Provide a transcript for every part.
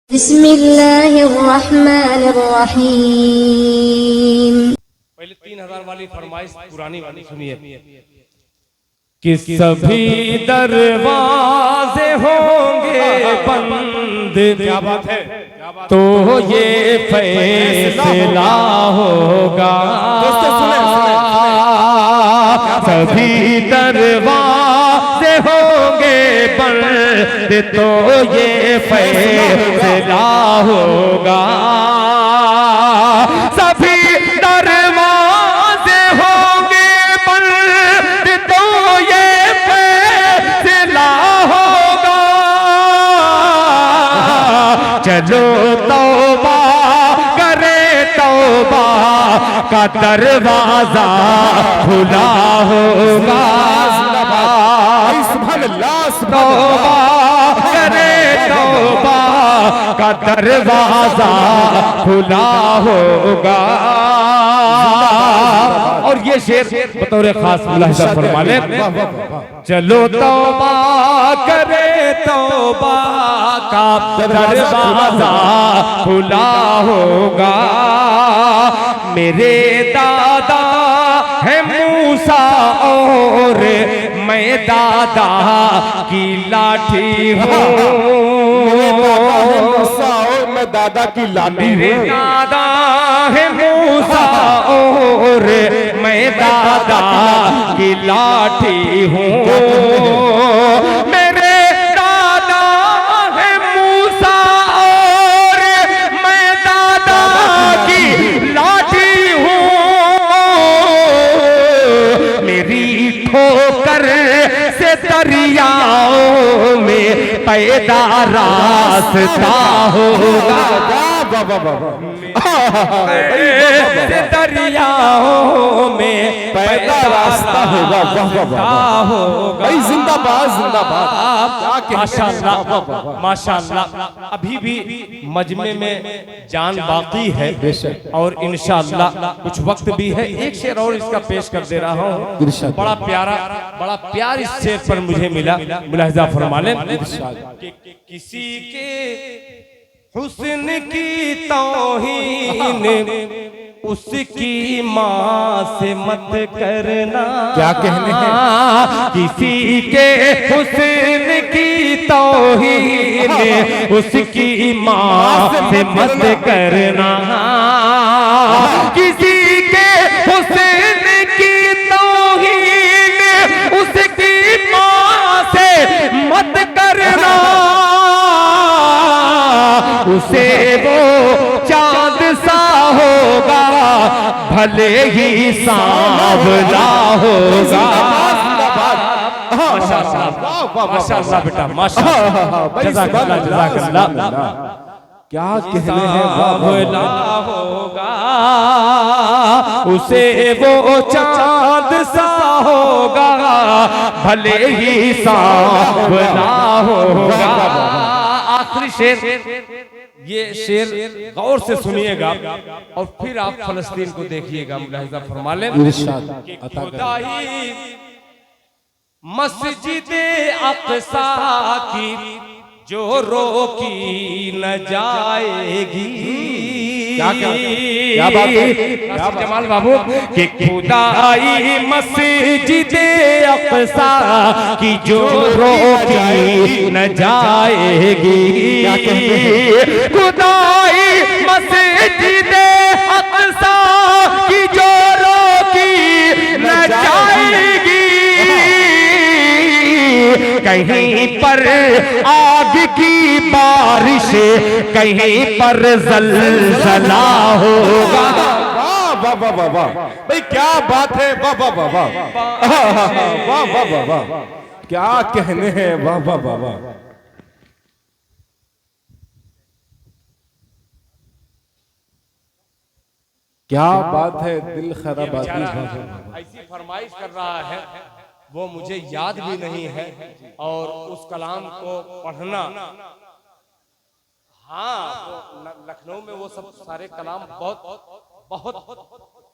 बिस्मिल्लाहिर्रहमानिर्रहीम। पहले 3000 वाली फरमाइश पुरानी वाली सुनिए कि सभी दरवाजे होंगे बंद। क्या बात है, तो ये फैसला होगा। सभी दरवाजे होंगे बंद, तो ये फैसला होगा। सभी दरवाजे होंगे बंद, तो ये फैसला होगा। चलो तौबा करे, तौबा का दरवाजा खुला होगा। तौबा करे, तौबा का दरवाजा खुला होगा। और ये शेर बतौर खास मुलाहिजा फरमा ले। चलो तौबा करे, तौबा का दरवाजा खुला होगा। मेरे दादा है मूसा और मैं दादा की लाठी हूँ। मैं दादा की लाठी हूँ। मेरे दादा है मूसा और मैं दादा की लाठी हूँ। मेरे दादा है मूसा और मैं दादा की लाठी हूँ। मेरी ठोकर से दरियाओं में पैदा रास्ता होगा। दरियाओं में पैदा रास्ता होगा। भाई जिंदाबाद जिंदाबाद। माशाअल्लाह माशाअल्लाह। अभी भी मजमे में जान बाकी है और इंशाअल्लाह कुछ वक्त भी है। एक शेर और इसका पेश कर दे रहा हूँ। बड़ा प्यारा, बड़ा प्यार इस शेर पर मुझे मिला। मुलाहिजा फरमा लें। किसी के हुस्न की तौहीन उसकी माँ से मत करना। क्या कहने हैं? किसी के हुस्न की तौहीन उसकी माँ से मत करना। किसी के हुस्न की तौहीन उसकी माँ से मत करना। उसे वो चांद सा होगा भले ही सांवला होगा। माशाअल्लाह बेटा माशाअल्लाह। जज़ाकल्लाह जज़ाकल्लाह। क्या कहने हैं? सांवला होगा उसे वो चांद सा होगा भले ही सांवला होगा। आखिरी शेर, ये शेर गौर से सुनिएगा और फिर आप फलस्तीन को देखिएगा। मुलाहिजा फरमा लें। मस्जिद अक़सा की जो रोकी न जाएगी। क्या बात है? जमाल बाबू कि खुदाई मस्जिद अक़सा की जो रोकी न जाएगी। खुदाई मस्जिद अक़सा की जो रोकी न जाएगी। कहीं पर आग की बारिश, कहीं पर ज़लज़ला होगा। वाह वाह वाह वाह भाई क्या बात है। वाह वाह वाह वाह वाह वाह वाह वाह। क्या कहने हैं? वाह वाह वाह वाह। क्या बात है। दिल खराबाती। ऐसी फरमाइश कर रहा है, वो मुझे याद भी नहीं है और उस कलाम को पढ़ना। हाँ, लखनऊ में वो सब सारे कलाम बहुत बहुत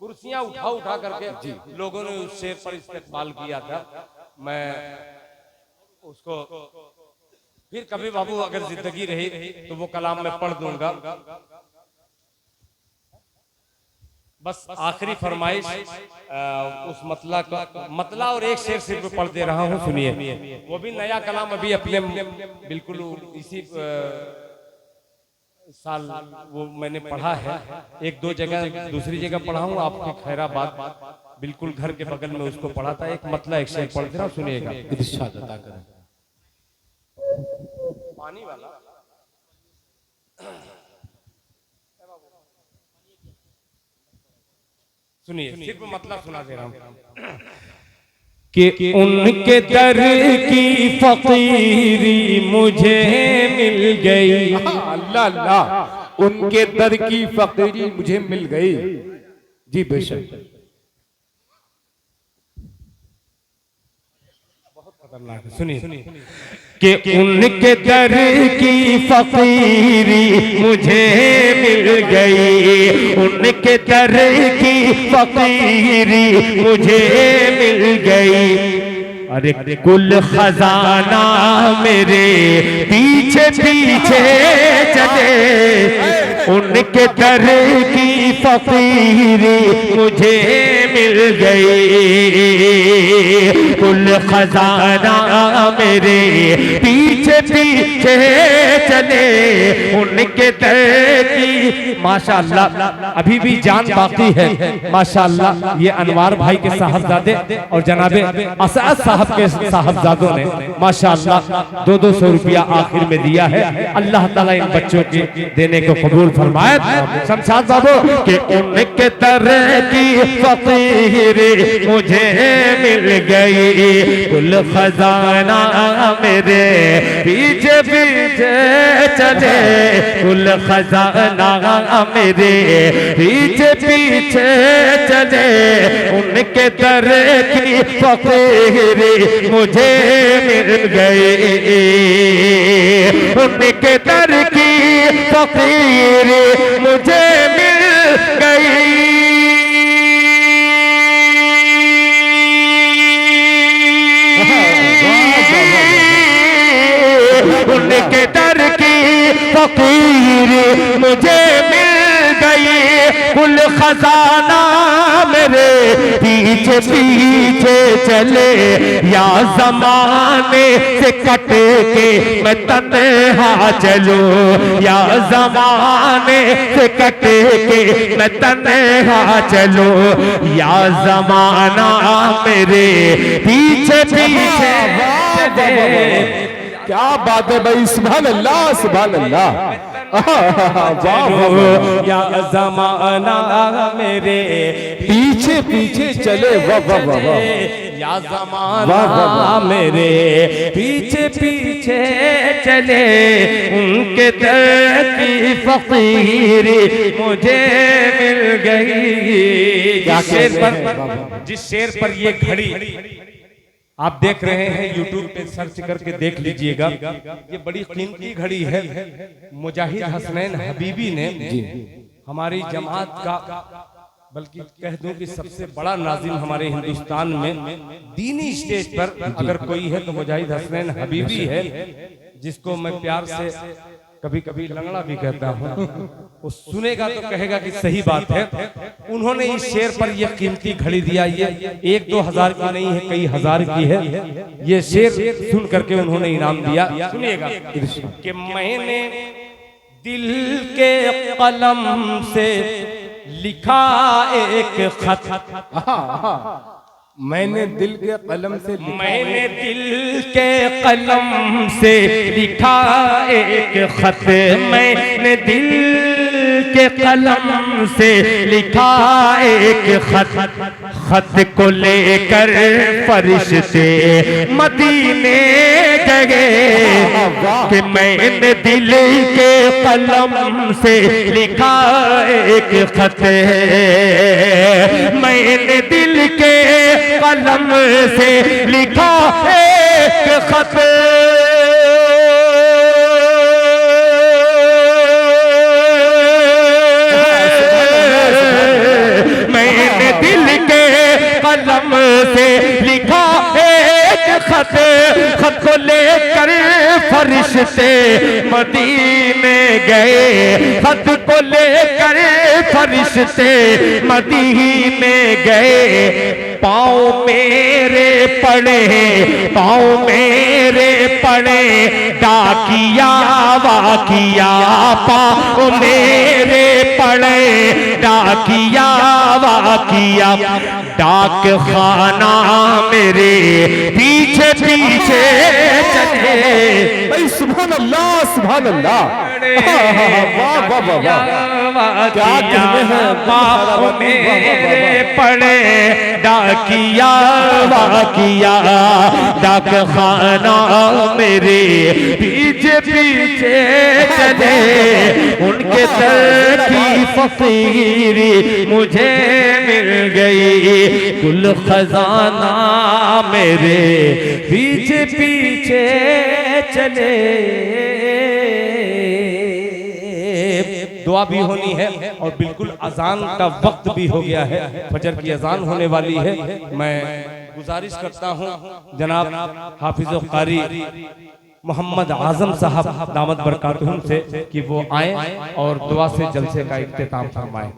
कुर्सियां उठा उठा करके लोगों ने उस शेर पर इस्तेमाल किया था। मैं उसको फिर कभी बाबू अगर जिंदगी रही तो वो कलाम मैं पढ़ दूंगा। बस आखिरी फरमाइश उस मतला और एक शेर सिर्फ पढ़ दे रहा हूँ, सुनिए। वो भी नया कलाम अभी अपने बिल्कुल इसी साल वो मैंने पढ़ा है, एक दो जगह दूसरी जगह पढ़ा हूँ, आपके खैराबाद बिल्कुल घर के बगल में उसको पढ़ा था। एक मतला एक शेर पढ़ दे रहा हूँ, सुनिएगा। इरशाद अता करें। पानी वाला सुनिए, सिर्फ मतलब सुना दे रहा हूं कि उनके दर की फकीरी मुझे मिल गई। अल्लाह अल्लाह, उनके दर की फकीरी मुझे मिल गई। जी बेशक, बहुत खतरनाक है, सुनिए कि उनके दर की फकीरी मुझे मिल गई, उनके दर की फकीरी मुझे मिल गई। अरे कुल खजाना मेरे पीछे पीछे चले, उनके दर की फकीरी मुझे मिल गई। कुल खजाना मेरे पीछे पीछे चले, उनके दर की। माशाअल्लाह अभी भी जान बाकी है माशाअल्लाह। ये अनवार भाई के साहबजादे और जनाबे असद साहब के साहबजादों ने माशाअल्लाह 200 रुपया आखिर में दिया है। अल्लाह ताला इन बच्चों के देने को कबूल फरमाए। शमशाद बाबू के उनके दर की फकीरी मुझे मिल गई, कुल खजाना मेरे पीछे पीछे चले, कुल खजाना मेरे पीछे पीछे चले, उनके दर की फकीरी मुझे मिल गई, उनके दर की फकीरी मुझे मिल गई। उनके दर की फकीरी मुझे मिल गई, कुल खजाना मेरे पीछे पीछे चले, या ज़माने से कट के मैं तन्हा चलूं, या ज़माने से कट के मैं तन्हा चलूं, या ज़माना मेरे पीछे पीछे चले। क्या बात है भाई, सुभान अल्लाह सुभान अल्लाह। या ज़माना मेरे पीछे पीछे चले, वाह वाह वाह वाह, या ज़माना मेरे पीछे पीछे चले, उनके दर की फकीरी मुझे मिल गई। जिस शेर पर ये घड़ी आप देख रहे हैं, यूट्यूब पे सर्च करके देख लीजिएगा, ये बड़ी कीमती घड़ी है। मुजाहिद हसनैन हबीबी ने हमारी जमात का, बल्कि कह दूं कि सबसे बड़ा नाज़िम हमारे हिंदुस्तान में दीनी स्टेज पर अगर कोई है तो मुजाहिद हसनैन हबीबी है, जिसको मैं प्यार से कभी कभी लंगड़ा भी कहता हूँ। वो सुनेगा तो कहेगा कि सही बात है। उन्होंने इस शेर पर यह कीमती घड़ी दिया, ये 1-2 हजार की नहीं है, कई हजार की है। ये शेर सुन करके उन्होंने इनाम दिया, सुनिएगा कि मैंने दिल के कलम से लिखा एक खत, मैंने दिल के कलम से लिखा, मैंने दिल के कलम से लिखा एक खत, मैंने दिल के कलम से लिखा एक खत, खत को लेकर फरिश्ते मदीने गए, कि मैंने दिल के कलम से लिखा एक खत, मैंने दिल के कलम से लिखा एक खत, मैंने दिल के कलम से लिखा एक खत, खत को लेकर फरिश्ते मदीने गए, खत को लेकर फरिश्ते मदीने गए। पाँव मेरे पड़े, पाँव मेरे पड़े, डाकिया वाकिया पाँव मेरे पड़े, डाकिया वाकिया। डाक खाना मेरे पीछे पीछे चले। भाई सुभान अल्लाह, सुभान अल्लाह। वाह वाह वाह वाह, क्या कहने हैं। पाँव मेरे पड़े, डाकिया वाकिया। डाक खाना मेरे पीछे पीछे चले, उनके दर की फकीरी मुझे मिल गई। कुल खजाना मेरे पीछे पीछे चले। दुआ भी होनी है और बिल्कुल अजान का वक्त भी हो गया है, फजर की अजान होने वाली है। मैं गुजारिश करता हूँ जनाब हाफिज़ कारी मोहम्मद आजम साहब दामत बरकातुहुम से कि वो आए और दुआ से जलसे का इख्तिताम फरमाएं।